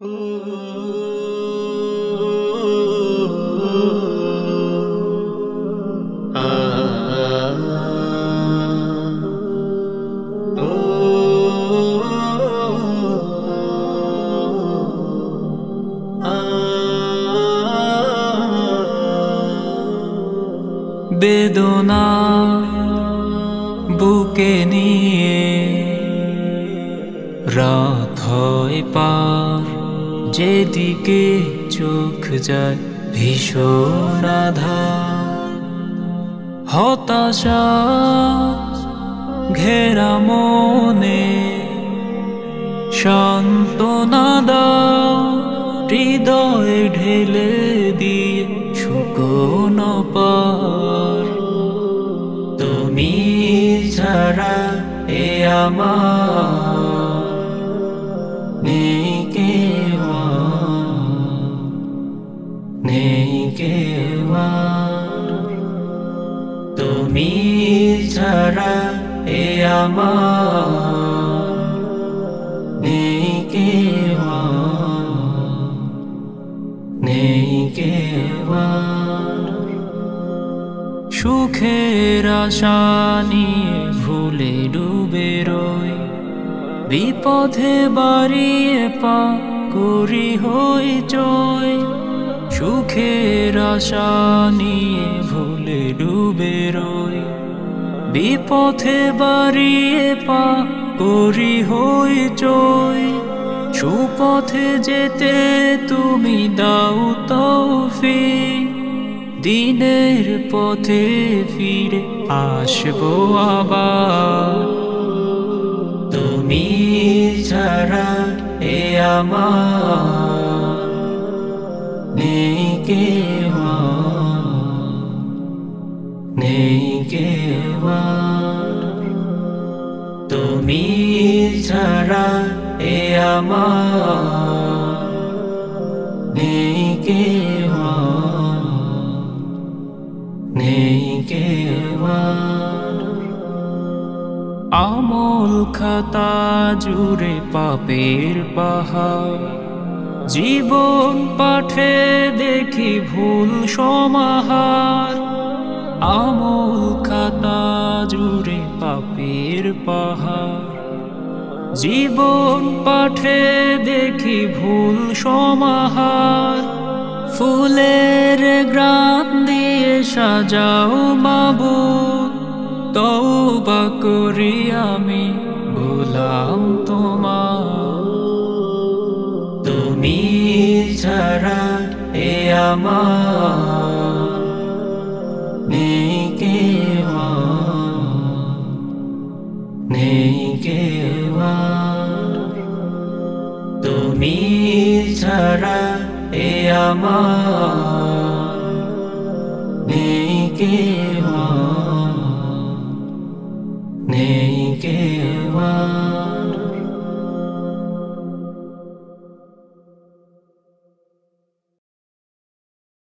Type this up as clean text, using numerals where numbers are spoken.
বেদনা বুকে নিয়ে রাত হয় পার, যেদিকে চোখ যায় ভীষণ আঁধার। হতাশা ঘেরা মনে সান্ত্বনা দাও, হৃদয়ে ঢেলে দিয়ে শুকনো পার। তুমি ছাড়া এ আমার নেই কেউ, নেই কেউ। তুমি ছাড়া এ আমার নেই কেউ, নেই কেউ। সুখের আশা নিয়ে ভুলে ডুবে রই, বিপথে বাড়িয়ে পা করি হইচই। সুখের আশা নিয়ে ভুলে ডুবে রই, বিপথে বাড়িয়ে পা করি হইচই। সুপথে যেতে তুমি দাও তৌফিক, দিনের পথে ফিরে আসবো আবার। তুমি ছাড়া এ আমার নেই কেউ, নেই কেউ। তুমি ছাড়া এ আমার নেই কেউ, নেই কেউ। আমল খাতা জুড়ে পাপের পাহাড়, জীবন পাঠে দেখি ভুল সমাহার। আমল খাতা জুড়ে পাপের পাহাড়, জীবন পাঠে দেখি ভুল সমাহার। ফুলের গ্রাম দিয়ে সাজাও মাবুদ, তওবা করি আমি গোলাম তোমার। তুমি ছাড়া এ আমার নেই কেউ, নেই কেউ। তুমি ছাড়া এ আমার নেই কেউ, নেই কেউ।